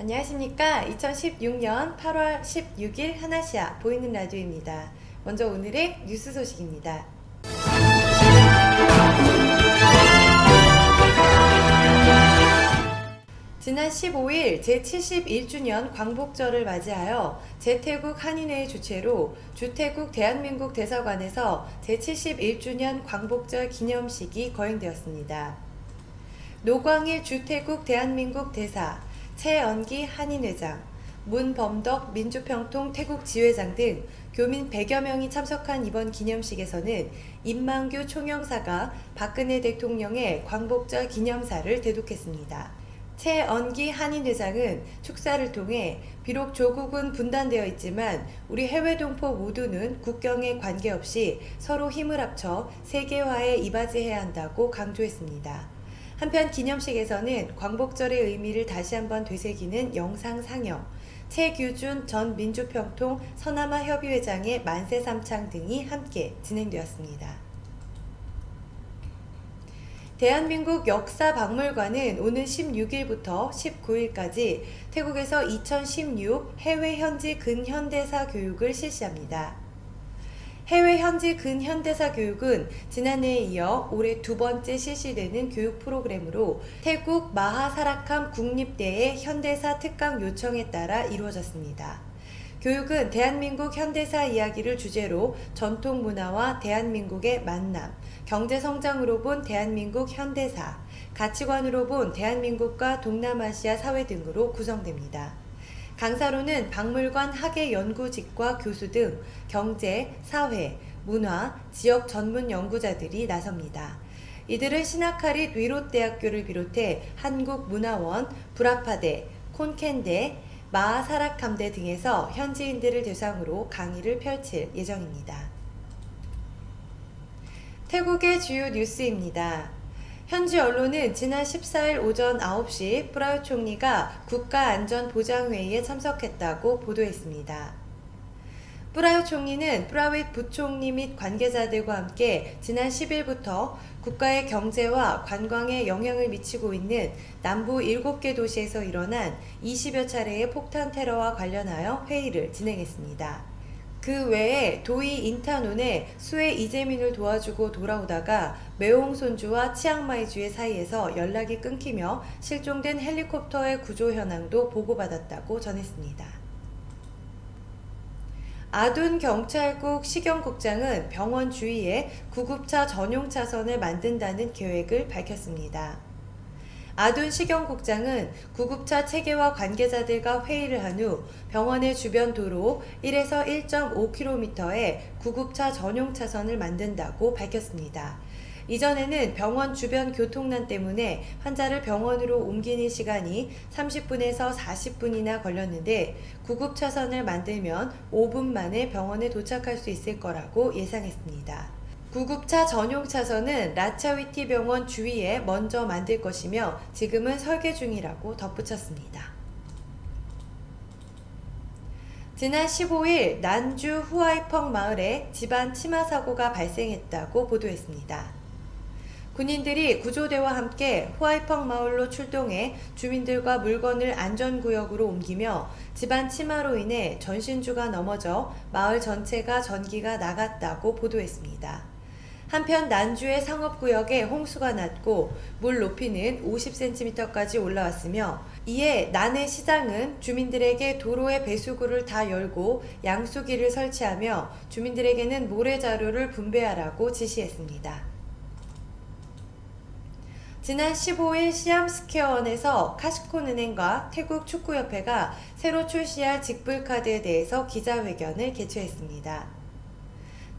안녕하십니까. 2016년 8월 16일 하나시아 보이는 라디오입니다. 먼저 오늘의 뉴스 소식입니다. 지난 15일 제71주년 광복절을 맞이하여 제태국 한인회의 주최로 주태국 대한민국 대사관에서 제71주년 광복절 기념식이 거행되었습니다. 노광일 주태국 대한민국 대사, 최언기 한인회장, 문범덕 민주평통 태국 지회장 등 교민 100여 명이 참석한 이번 기념식에서는 임만규 총영사가 박근혜 대통령의 광복절 기념사를 대독했습니다. 최언기 한인회장은 축사를 통해 비록 조국은 분단되어 있지만 우리 해외 동포 모두는 국경에 관계없이 서로 힘을 합쳐 세계화에 이바지해야 한다고 강조했습니다. 한편 기념식에서는 광복절의 의미를 다시 한번 되새기는 영상 상영, 최규준 전 민주평통 서남아 협의회장의 만세 삼창 등이 함께 진행되었습니다. 대한민국 역사박물관은 오는 16일부터 19일까지 태국에서 2016 해외 현지 근현대사 교육을 실시합니다. 해외 현지 근현대사 교육은 지난해에 이어 올해 두 번째 실시되는 교육 프로그램으로 태국 마하사라캄 국립대의 현대사 특강 요청에 따라 이루어졌습니다. 교육은 대한민국 현대사 이야기를 주제로 전통 문화와 대한민국의 만남, 경제 성장으로 본 대한민국 현대사, 가치관으로 본 대한민국과 동남아시아 사회 등으로 구성됩니다. 강사로는 박물관 학예연구직과 교수 등 경제, 사회, 문화, 지역 전문 연구자들이 나섭니다. 이들은 시나카릿 위롯대학교를 비롯해 한국문화원, 브라파대, 콘켄대, 마하사라캄대 등에서 현지인들을 대상으로 강의를 펼칠 예정입니다. 태국의 주요 뉴스입니다. 현지 언론은 지난 14일 오전 9시 프라윕 총리가 국가안전보장회의에 참석했다고 보도했습니다. 프라윕 총리는 프라윕 부총리 및 관계자들과 함께 지난 10일부터 국가의 경제와 관광에 영향을 미치고 있는 남부 7개 도시에서 일어난 20여 차례의 폭탄 테러와 관련하여 회의를 진행했습니다. 그 외에 도이 인타논에 수해 이재민을 도와주고 돌아오다가 메옹손주와 치앙마이주의 사이에서 연락이 끊기며 실종된 헬리콥터의 구조 현황도 보고받았다고 전했습니다. 아둔 경찰국 시경국장은 병원 주위에 구급차 전용 차선을 만든다는 계획을 밝혔습니다. 아둔 시경국장은 구급차 체계와 관계자들과 회의를 한 후 병원의 주변 도로 1에서 1.5km에 구급차 전용 차선을 만든다고 밝혔습니다. 이전에는 병원 주변 교통난 때문에 환자를 병원으로 옮기는 시간이 30분에서 40분이나 걸렸는데 구급차선을 만들면 5분 만에 병원에 도착할 수 있을 거라고 예상했습니다. 구급차 전용 차선은 라차위티 병원 주위에 먼저 만들 것이며 지금은 설계 중이라고 덧붙였습니다. 지난 15일 난주 후아이펑 마을에 집안 침하 사고가 발생했다고 보도했습니다. 군인들이 구조대와 함께 후아이펑 마을로 출동해 주민들과 물건을 안전구역으로 옮기며 집안 침하로 인해 전신주가 넘어져 마을 전체가 전기가 나갔다고 보도했습니다. 한편 난주의 상업구역에 홍수가 났고 물 높이는 50cm까지 올라왔으며 이에 난해 시장은 주민들에게 도로의 배수구를 다 열고 양수기를 설치하며 주민들에게는 모래자루를 분배하라고 지시했습니다. 지난 15일 시암스퀘어원에서 카시콘은행과 태국 축구협회가 새로 출시할 직불카드에 대해서 기자회견을 개최했습니다.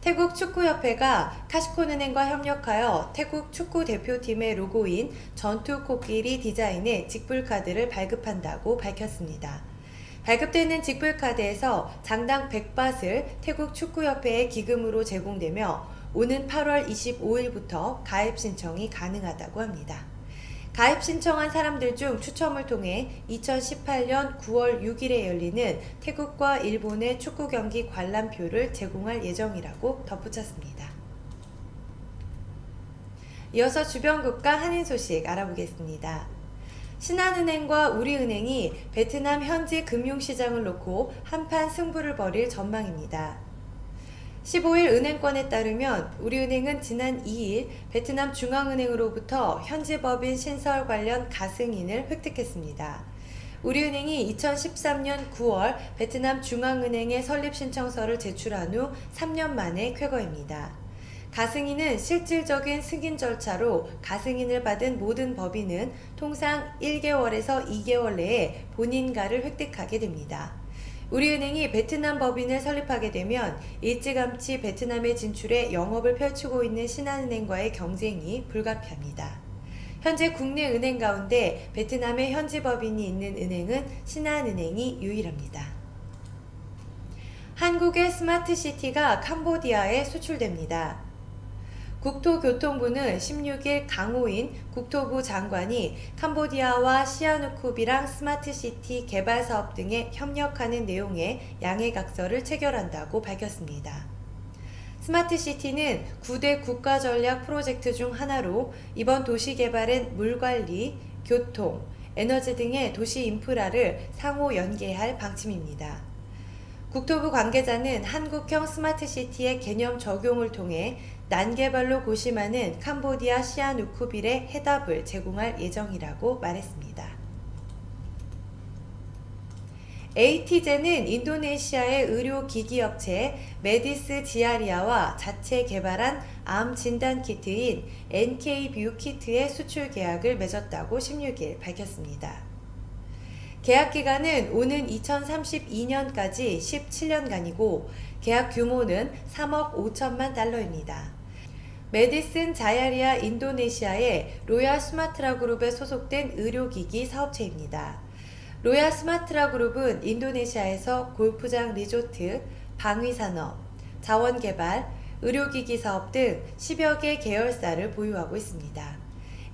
태국 축구협회가 카시콘은행과 협력하여 태국 축구 대표팀의 로고인 전투 코끼리 디자인의 직불카드를 발급한다고 밝혔습니다. 발급되는 직불카드에서 장당 100밭을 태국 축구협회에 기금으로 제공되며 오는 8월 25일부터 가입 신청이 가능하다고 합니다. 가입 신청한 사람들 중 추첨을 통해 2018년 9월 6일에 열리는 태국과 일본의 축구 경기 관람표를 제공할 예정이라고 덧붙였습니다. 이어서 주변 국가 한인 소식 알아보겠습니다. 신한은행과 우리은행이 베트남 현지 금융시장을 놓고 한판 승부를 벌일 전망입니다. 15일 은행권에 따르면 우리은행은 지난 2일 베트남 중앙은행으로부터 현지 법인 신설 관련 가승인을 획득했습니다. 우리은행이 2013년 9월 베트남 중앙은행에 설립 신청서를 제출한 후 3년 만에 쾌거입니다. 가승인은 실질적인 승인 절차로 가승인을 받은 모든 법인은 통상 1개월에서 2개월 내에 본인가를 획득하게 됩니다. 우리은행이 베트남 법인을 설립하게 되면 일찌감치 베트남에 진출해 영업을 펼치고 있는 신한은행과의 경쟁이 불가피합니다. 현재 국내 은행 가운데 베트남에 현지 법인이 있는 은행은 신한은행이 유일합니다. 한국의 스마트시티가 캄보디아에 수출됩니다. 국토교통부는 16일 강호인 국토부 장관이 캄보디아와 시아누쿱이랑 스마트시티 개발 사업 등에 협력하는 내용의 양해각서를 체결한다고 밝혔습니다. 스마트시티는 9대 국가전략 프로젝트 중 하나로 이번 도시개발은 물관리, 교통, 에너지 등의 도시 인프라를 상호 연계할 방침입니다. 국토부 관계자는 한국형 스마트시티의 개념 적용을 통해 난개발로 고심하는 캄보디아 시아누쿠빌의 해답을 제공할 예정이라고 말했습니다. 에이티제는 인도네시아의 의료기기업체 메디스 지아리아와 자체 개발한 암 진단 키트인 NK뷰 키트의 수출 계약을 맺었다고 16일 밝혔습니다. 계약 기간은 오는 2032년까지 17년간이고 계약 규모는 3억 5천만 달러입니다. 메디슨 자야리아 인도네시아의 로얄 스마트라 그룹에 소속된 의료기기 사업체입니다. 로얄 스마트라 그룹은 인도네시아에서 골프장 리조트, 방위산업, 자원개발, 의료기기 사업 등 10여 개 계열사를 보유하고 있습니다.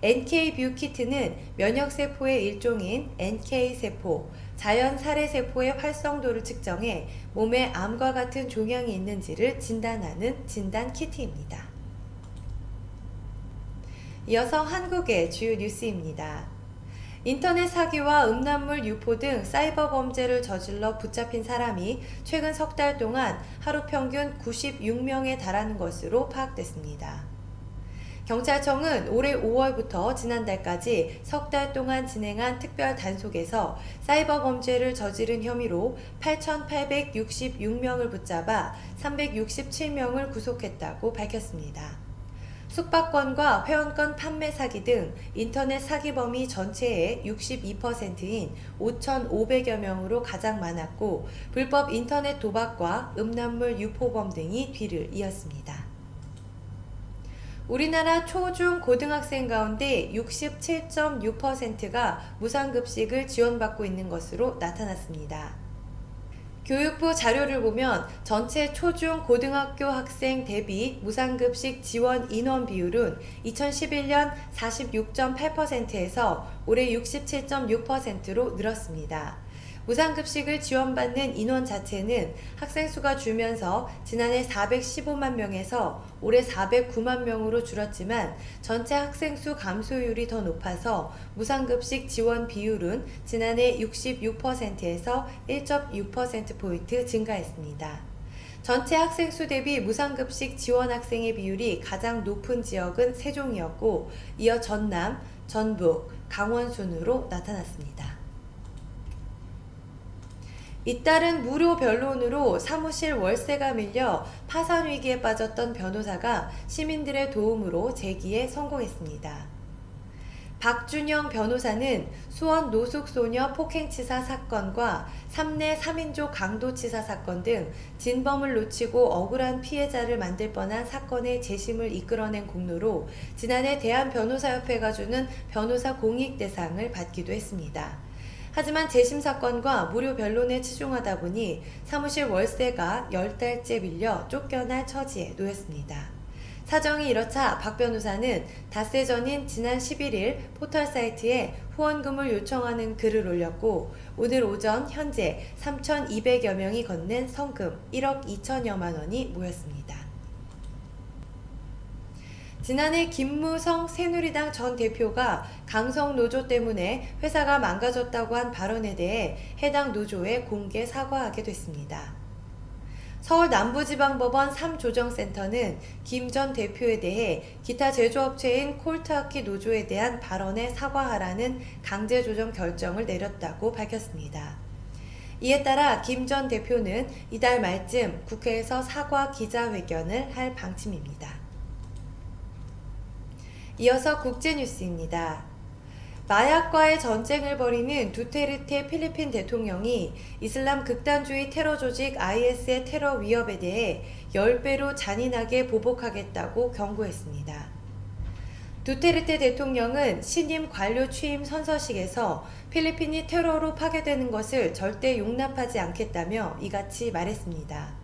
NK뷰 키트는 면역세포의 일종인 NK세포, 자연살해세포의 활성도를 측정해 몸에 암과 같은 종양이 있는지를 진단하는 진단 키트입니다. 이어서 한국의 주요 뉴스입니다. 인터넷 사기와 음란물 유포 등 사이버 범죄를 저질러 붙잡힌 사람이 최근 석 달 동안 하루 평균 96명에 달하는 것으로 파악됐습니다. 경찰청은 올해 5월부터 지난달까지 석 달 동안 진행한 특별 단속에서 사이버 범죄를 저지른 혐의로 8,866명을 붙잡아 367명을 구속했다고 밝혔습니다. 숙박권과 회원권 판매 사기 등 인터넷 사기 범위 전체의 62%인 5,500여 명으로 가장 많았고 불법 인터넷 도박과 음란물 유포범 등이 뒤를 이었습니다. 우리나라 초중 고등학생 가운데 67.6%가 무상급식을 지원받고 있는 것으로 나타났습니다. 교육부 자료를 보면 전체 초중 고등학교 학생 대비 무상급식 지원 인원 비율은 2011년 46.8%에서 올해 67.6%로 늘었습니다. 무상급식을 지원받는 인원 자체는 학생 수가 줄면서 지난해 415만 명에서 올해 409만 명으로 줄었지만 전체 학생 수 감소율이 더 높아서 무상급식 지원 비율은 지난해 66%에서 1.6%포인트 증가했습니다. 전체 학생 수 대비 무상급식 지원 학생의 비율이 가장 높은 지역은 세종이었고 이어 전남, 전북, 강원 순으로 나타났습니다. 잇따른 무료 변론으로 사무실 월세가 밀려 파산 위기에 빠졌던 변호사가 시민들의 도움으로 재기에 성공했습니다. 박준영 변호사는 수원 노숙소녀 폭행치사 사건과 삼내 3인조 강도치사 사건 등 진범을 놓치고 억울한 피해자를 만들 뻔한 사건의 재심을 이끌어낸 공로로 지난해 대한변호사협회가 주는 변호사 공익대상을 받기도 했습니다. 하지만 재심 사건과 무료 변론에 치중하다 보니 사무실 월세가 10달째 밀려 쫓겨날 처지에 놓였습니다. 사정이 이렇자 박 변호사는 닷새 전인 지난 11일 포털 사이트에 후원금을 요청하는 글을 올렸고 오늘 오전 현재 3,200여 명이 건넨 성금 1억 2천여만 원이 모였습니다. 지난해 김무성 새누리당 전 대표가 강성 노조 때문에 회사가 망가졌다고 한 발언에 대해 해당 노조에 공개 사과하게 됐습니다. 서울 남부지방법원 3조정센터는 김 전 대표에 대해 기타 제조업체인 콜트아키 노조에 대한 발언에 사과하라는 강제조정 결정을 내렸다고 밝혔습니다. 이에 따라 김 전 대표는 이달 말쯤 국회에서 사과 기자회견을 할 방침입니다. 이어서 국제뉴스입니다. 마약과의 전쟁을 벌이는 두테르테 필리핀 대통령이 이슬람 극단주의 테러 조직 IS의 테러 위협에 대해 10배로 잔인하게 보복하겠다고 경고했습니다. 두테르테 대통령은 신임 관료 취임 선서식에서 필리핀이 테러로 파괴되는 것을 절대 용납하지 않겠다며 이같이 말했습니다.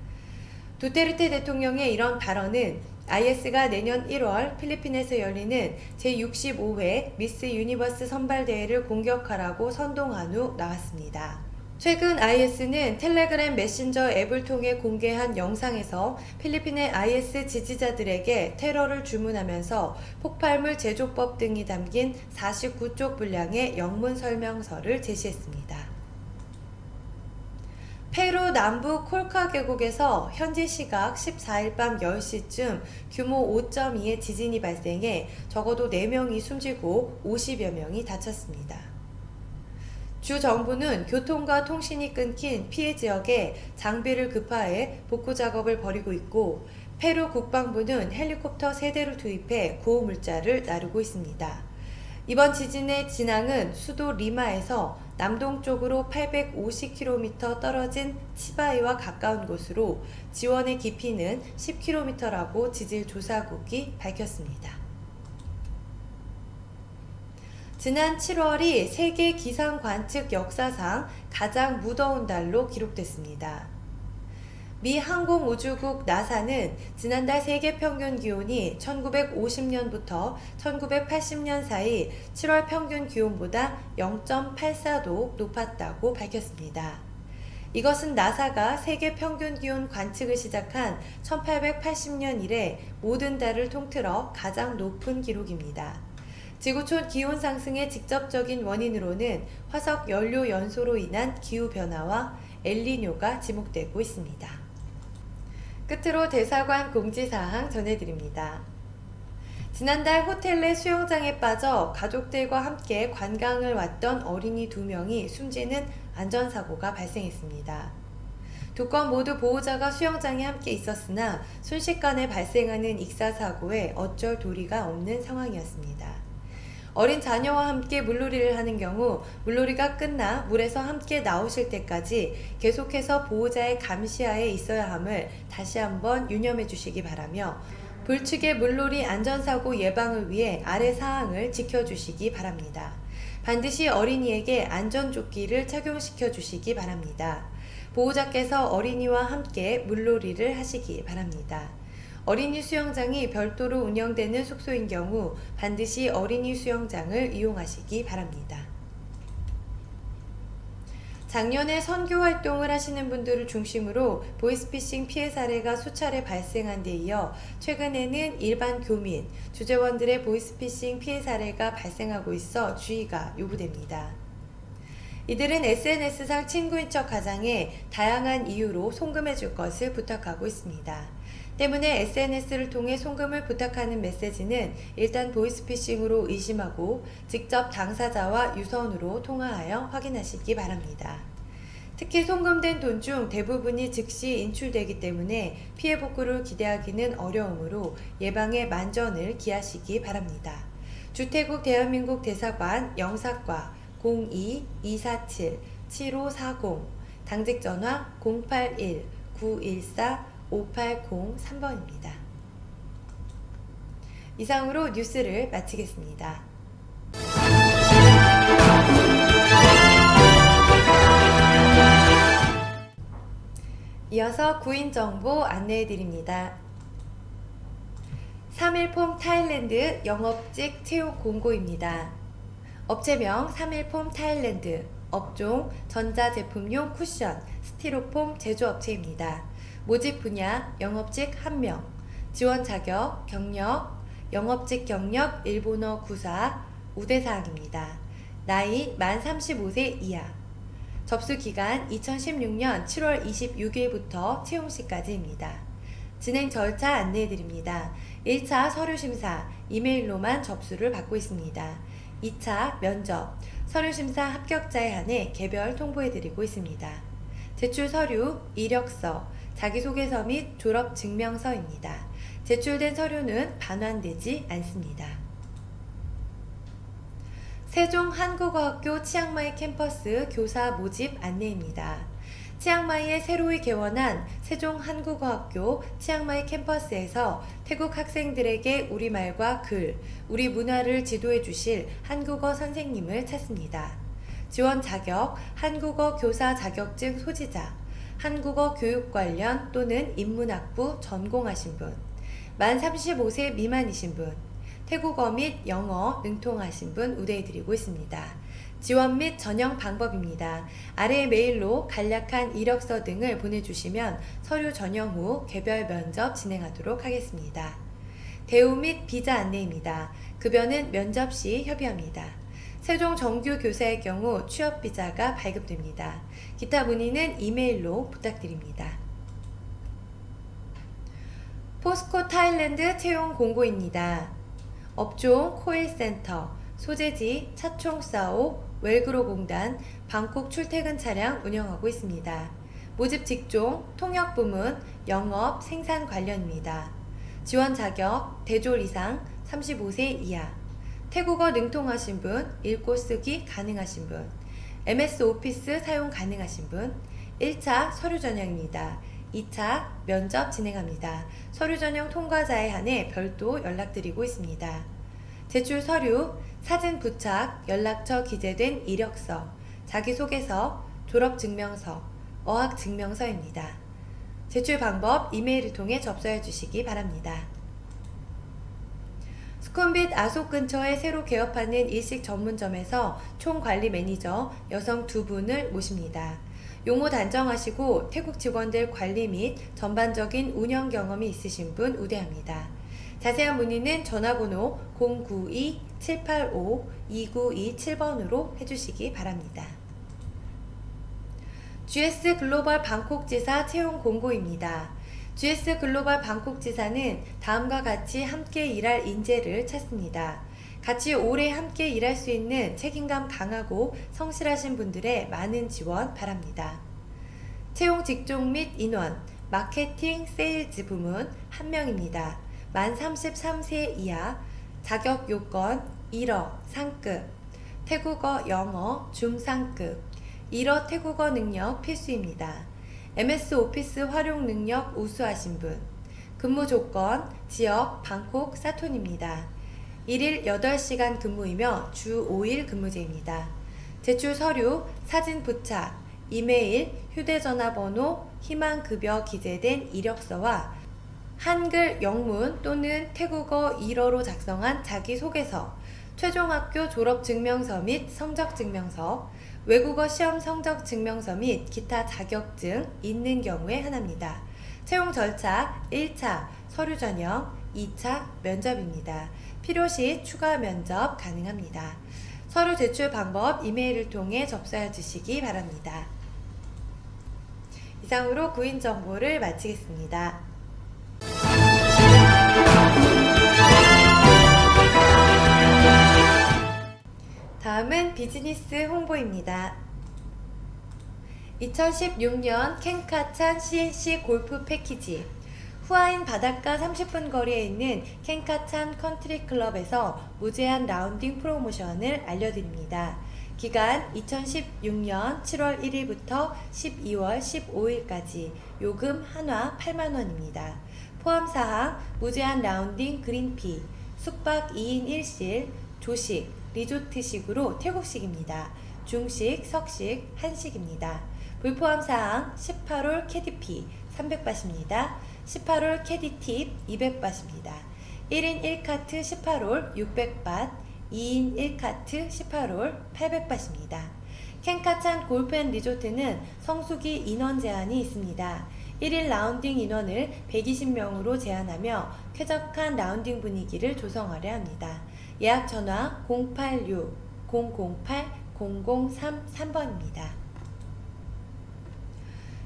두테르테 대통령의 이런 발언은 IS가 내년 1월 필리핀에서 열리는 제65회 미스 유니버스 선발대회를 공격하라고 선동한 후 나왔습니다. 최근 IS는 텔레그램 메신저 앱을 통해 공개한 영상에서 필리핀의 IS 지지자들에게 테러를 주문하면서 폭발물 제조법 등이 담긴 49쪽 분량의 영문 설명서를 제시했습니다. 페루 남부 콜카 계곡에서 현지 시각 14일 밤 10시쯤 규모 5.2의 지진이 발생해 적어도 4명이 숨지고 50여 명이 다쳤습니다. 주 정부는 교통과 통신이 끊긴 피해 지역에 장비를 급파해 복구 작업을 벌이고 있고 페루 국방부는 헬리콥터 3대를 투입해 구호물자를 나르고 있습니다. 이번 지진의 진앙은 수도 리마에서 남동쪽으로 850km 떨어진 치바이와 가까운 곳으로 지원의 깊이는 10km라고 지질조사국이 밝혔습니다. 지난 7월이 세계 기상 관측 역사상 가장 무더운 달로 기록됐습니다. 미 항공우주국 나사는 지난달 세계 평균 기온이 1950년부터 1980년 사이 7월 평균 기온보다 0.84도 높았다고 밝혔습니다. 이것은 나사가 세계 평균 기온 관측을 시작한 1880년 이래 모든 달을 통틀어 가장 높은 기록입니다. 지구촌 기온 상승의 직접적인 원인으로는 화석 연료 연소로 인한 기후변화와 엘니뇨가 지목되고 있습니다. 끝으로 대사관 공지사항 전해드립니다. 지난달 호텔 내 수영장에 빠져 가족들과 함께 관광을 왔던 어린이 2명이 숨지는 안전사고가 발생했습니다. 2건 모두 보호자가 수영장에 함께 있었으나 순식간에 발생하는 익사사고에 어쩔 도리가 없는 상황이었습니다. 어린 자녀와 함께 물놀이를 하는 경우 물놀이가 끝나 물에서 함께 나오실 때까지 계속해서 보호자의 감시하에 있어야 함을 다시 한번 유념해 주시기 바라며 불측의 물놀이 안전사고 예방을 위해 아래 사항을 지켜주시기 바랍니다. 반드시 어린이에게 안전조끼를 착용시켜 주시기 바랍니다. 보호자께서 어린이와 함께 물놀이를 하시기 바랍니다. 어린이 수영장이 별도로 운영되는 숙소인 경우 반드시 어린이 수영장을 이용하시기 바랍니다. 작년에 선교 활동을 하시는 분들을 중심으로 보이스피싱 피해 사례가 수차례 발생한 데 이어 최근에는 일반 교민, 주재원들의 보이스피싱 피해 사례가 발생하고 있어 주의가 요구됩니다. 이들은 SNS상 친구인 척 가장해 다양한 이유로 송금해 줄 것을 부탁하고 있습니다. 때문에 SNS를 통해 송금을 부탁하는 메시지는 일단 보이스피싱으로 의심하고 직접 당사자와 유선으로 통화하여 확인하시기 바랍니다. 특히 송금된 돈 중 대부분이 즉시 인출되기 때문에 피해 복구를 기대하기는 어려우므로 예방에 만전을 기하시기 바랍니다. 주태국 대한민국 대사관 영사과 02-247-7540 당직 전화 081-914-5803번입니다. 이상으로 뉴스를 마치겠습니다. 이어서 구인 정보 안내해드립니다. 3일폼 타일랜드 영업직 채용 공고입니다. 업체명 3일폼 타일랜드, 업종 전자제품용 쿠션, 스티로폼 제조업체입니다. 모집 분야 영업직 1명, 지원 자격, 경력, 영업직 경력 일본어 구사 우대사항입니다. 나이 만 35세 이하. 접수 기간 2016년 7월 26일부터 채용시까지입니다. 진행 절차 안내해드립니다. 1차 서류심사, 이메일로만 접수를 받고 있습니다. 2차 면접, 서류심사 합격자에 한해 개별 통보해드리고 있습니다. 제출 서류, 이력서, 자기소개서 및 졸업증명서입니다. 제출된 서류는 반환되지 않습니다. 세종한국어학교 치앙마이 캠퍼스 교사 모집 안내입니다. 치앙마이에 새로이 개원한 세종한국어학교 치앙마이 캠퍼스에서 태국 학생들에게 우리말과 글, 우리 문화를 지도해 주실 한국어 선생님을 찾습니다. 지원 자격, 한국어 교사 자격증 소지자, 한국어 교육 관련 또는 인문학부 전공하신 분, 만 35세 미만이신 분, 태국어 및 영어 능통하신 분 우대해드리고 있습니다. 지원 및 전형 방법입니다. 아래 메일로 간략한 이력서 등을 보내주시면 서류 전형 후 개별 면접 진행하도록 하겠습니다. 대우 및 비자 안내입니다. 급여는 면접 시 협의합니다. 세종 정규 교사의 경우 취업 비자가 발급됩니다. 기타 문의는 이메일로 부탁드립니다. 포스코 타일랜드 채용 공고입니다. 업종 코일센터, 소재지 차총사오 웰그로공단 방콕 출퇴근 차량 운영하고 있습니다. 모집 직종 통역부문 영업 생산 관련입니다. 지원 자격 대졸 이상 35세 이하, 태국어 능통하신 분, 읽고 쓰기 가능하신 분, MS 오피스 사용 가능하신 분. 1차 서류 전형입니다. 2차 면접 진행합니다. 서류 전형 통과자에 한해 별도 연락드리고 있습니다. 제출 서류, 사진 부착, 연락처 기재된 이력서, 자기소개서, 졸업증명서, 어학증명서입니다. 제출 방법 이메일을 통해 접수해 주시기 바랍니다. 수쿰빗 아속 근처에 새로 개업하는 일식 전문점에서 총관리 매니저 여성 2분을 모십니다. 용모 단정하시고 태국 직원들 관리 및 전반적인 운영 경험이 있으신 분 우대합니다. 자세한 문의는 전화번호 092-785-2927번으로 해주시기 바랍니다. GS 글로벌 방콕 지사 채용 공고입니다. GS 글로벌 방콕 지사는 다음과 같이 함께 일할 인재를 찾습니다. 같이 오래 함께 일할 수 있는 책임감 강하고 성실하신 분들의 많은 지원 바랍니다. 채용 직종 및 인원, 마케팅, 세일즈 부문 1명입니다. 만 33세 이하, 자격 요건 1어 상급, 태국어 영어 중상급, 1어 태국어 능력 필수입니다. MS 오피스 활용 능력 우수하신 분, 근무 조건 지역 방콕 사톤입니다. 1일 8시간 근무이며 주 5일 근무제입니다. 제출 서류, 사진 부착, 이메일, 휴대전화번호, 희망급여 기재된 이력서와 한글 영문 또는 태국어 1어로 작성한 자기소개서, 최종학교 졸업증명서 및 성적증명서, 외국어 시험 성적증명서 및 기타 자격증 있는 경우에 하나입니다. 채용 절차 1차 서류 전형, 2차 면접입니다. 필요시 추가 면접 가능합니다. 서류 제출 방법 이메일을 통해 접수해 주시기 바랍니다. 이상으로 구인 정보를 마치겠습니다. 다음은 비즈니스 홍보입니다. 2016년 캔카찬 CNC 골프 패키지, 후아인 바닷가 30분 거리에 있는 캔카찬 컨트리 클럽에서 무제한 라운딩 프로모션을 알려드립니다. 기간 2016년 7월 1일부터 12월 15일까지 요금 한화 8만원입니다. 포함사항 무제한 라운딩 그린피, 숙박 2인 1실, 조식, 리조트식으로 태국식입니다. 중식, 석식, 한식입니다. 불포함사항 18홀 캐디피 300바트입니다. 18홀 캐디팁 200바트입니다. 1인 1카트 18홀 600바트, 2인 1카트 18홀 800바트입니다. 캔카찬 골프앤리조트는 성수기 인원 제한이 있습니다. 1일 라운딩 인원을 120명으로 제한하며 쾌적한 라운딩 분위기를 조성하려 합니다. 예약 전화 086-008-0033번입니다.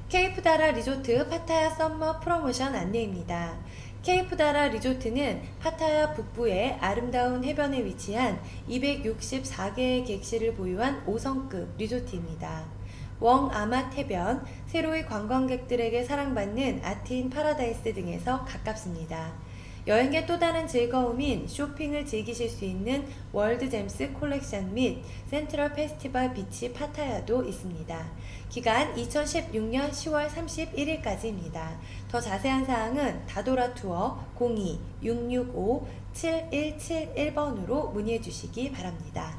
케이프다라 리조트 파타야 썸머 프로모션 안내입니다. 케이프다라 리조트는 파타야 북부의 아름다운 해변에 위치한 264개의 객실을 보유한 5성급 리조트입니다. 웡아맛 해변, 세로이 관광객들에게 사랑받는 아틴 파라다이스 등에서 가깝습니다. 여행의 또 다른 즐거움인 쇼핑을 즐기실 수 있는 월드 잼스 콜렉션 및 센트럴 페스티벌 비치 파타야도 있습니다. 기간 2016년 10월 31일까지입니다. 더 자세한 사항은 다도라 투어 02-665-7171번으로 문의해 주시기 바랍니다.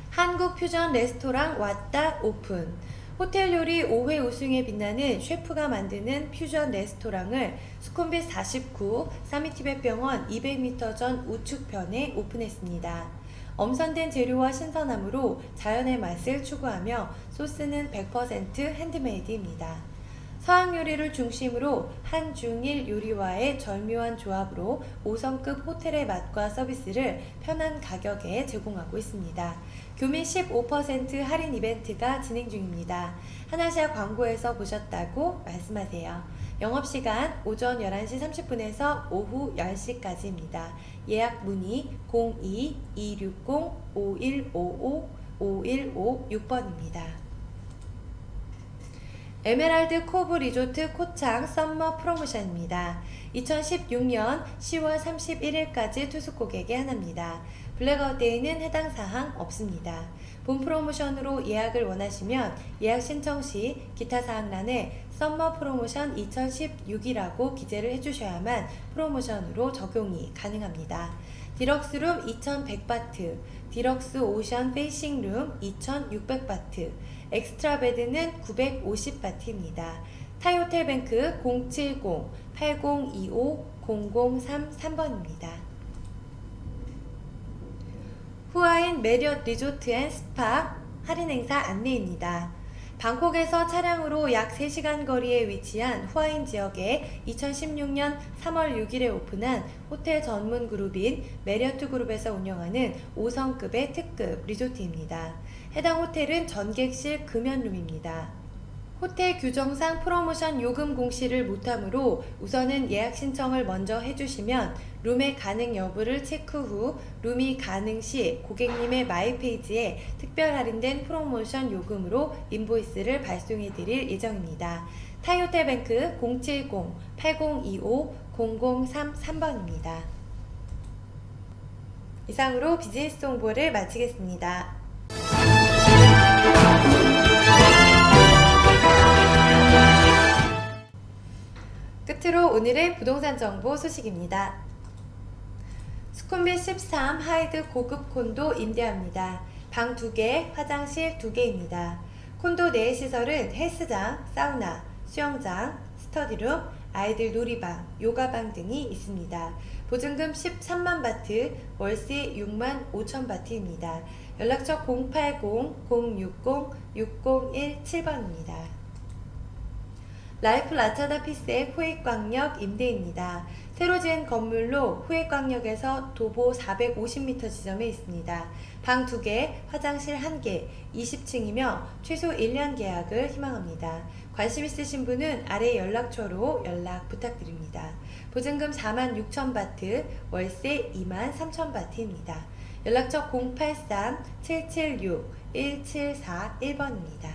한국 퓨전 레스토랑 왔다 오픈. 호텔 요리 5회 우승에 빛나는 셰프가 만드는 퓨전 레스토랑을 수쿰빗 49 사미티벳병원 200m 전 우측편에 오픈했습니다. 엄선된 재료와 신선함으로 자연의 맛을 추구하며 소스는 100% 핸드메이드입니다. 서양 요리를 중심으로 한중일 요리와의 절묘한 조합으로 5성급 호텔의 맛과 서비스를 편한 가격에 제공하고 있습니다. 교민 15% 할인 이벤트가 진행 중입니다. 하나시아 광고에서 보셨다고 말씀하세요. 영업시간 오전 11시 30분에서 오후 10시까지입니다. 예약 문의 02-260-5155-5156번입니다. 에메랄드 코브 리조트 코창 썸머 프로모션입니다. 2016년 10월 31일까지 투숙 고객에 한합니다. 블랙아웃 데이는 해당 사항 없습니다. 본 프로모션으로 예약을 원하시면 예약 신청 시 기타 사항란에 썸머 프로모션 2016이라고 기재를 해주셔야만 프로모션으로 적용이 가능합니다. 디럭스룸 2100바트, 디럭스 오션 페이싱룸 2600바트, 엑스트라 베드는 950바트입니다. 타이호텔뱅크 070-8025-0033번입니다. 후아인 메리엇 리조트 앤 스파 할인 행사 안내입니다. 방콕에서 차량으로 약 3시간 거리에 위치한 후아인 지역에 2016년 3월 6일에 오픈한 호텔 전문 그룹인 메리어트 그룹에서 운영하는 5성급의 특급 리조트입니다. 해당 호텔은 전객실 금연룸입니다. 호텔 규정상 프로모션 요금 공시를 못하므로 우선은 예약 신청을 먼저 해주시면 룸의 가능 여부를 체크 후 룸이 가능 시 고객님의 마이페이지에 특별 할인된 프로모션 요금으로 인보이스를 발송해 드릴 예정입니다. 타이호텔뱅크 070-8025-0033번입니다. 이상으로 비즈니스 정보를 마치겠습니다. 끝으로 오늘의 부동산 정보 소식입니다. 수쿰빗 13 하이드 고급 콘도 임대합니다. 방 2개, 화장실 2개입니다. 콘도 내 시설은 헬스장, 사우나, 수영장, 스터디룸, 아이들 놀이방, 요가방 등이 있습니다. 보증금 13만 바트, 월세 6만 5천 바트입니다. 연락처 080-060-6017번입니다. 라이프 라차다 피스의 후익광역 임대입니다. 새로 지은 건물로 후익광역에서 도보 450m 지점에 있습니다. 방 2개, 화장실 1개, 20층이며 최소 1년 계약을 희망합니다. 관심 있으신 분은 아래 연락처로 연락 부탁드립니다. 보증금 4만 6천 바트, 월세 2만 3천 바트입니다. 연락처 083-776-1741번입니다.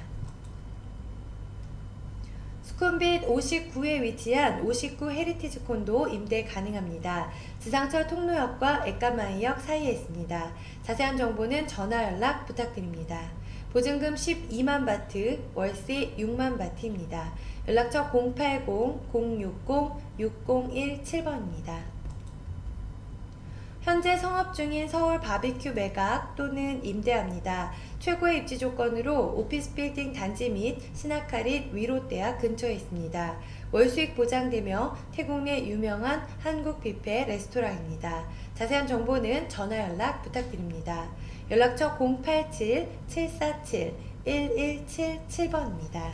수쿰빗 59에 위치한 59 헤리티지 콘도 임대 가능합니다. 지상철 통로역과 엑가마이역 사이에 있습니다. 자세한 정보는 전화 연락 부탁드립니다. 보증금 12만 바트, 월세 6만 바트입니다. 연락처 080-060-6017번입니다. 현재 성업 중인 서울 바비큐 매각 또는 임대합니다. 최고의 입지 조건으로 오피스 빌딩 단지 및 신학카릿 위로대학 근처에 있습니다. 월수익 보장되며 태국 내 유명한 한국 뷔페 레스토랑입니다. 자세한 정보는 전화 연락 부탁드립니다. 연락처 087-747-1177번입니다.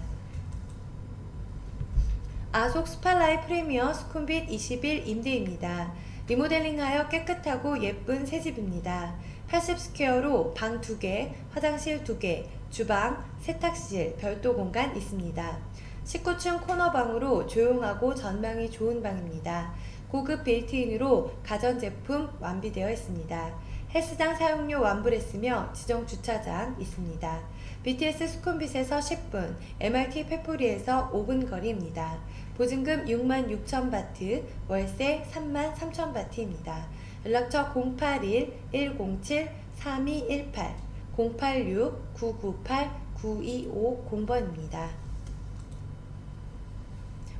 아속 스팔라이 프리미어 수쿰빗 21 임대입니다. 리모델링하여 깨끗하고 예쁜 새집입니다. 80스퀘어로 방 2개, 화장실 2개, 주방, 세탁실, 별도 공간 있습니다. 19층 코너방으로 조용하고 전망이 좋은 방입니다. 고급 빌트인으로 가전제품 완비되어 있습니다. 헬스장 사용료 완불했으며 지정 주차장 있습니다. BTS 수쿰빗에서 10분, MRT 페포리에서 5분 거리입니다. 보증금 66,000바트, 월세 33,000바트입니다. 연락처 081-107-3218, 086-998-9250번입니다.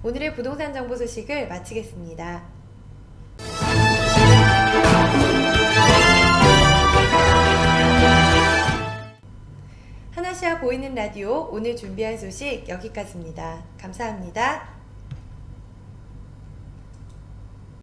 오늘의 부동산 정보 소식을 마치겠습니다. 하나시아 보이는 라디오 오늘 준비한 소식 여기까지입니다. 감사합니다.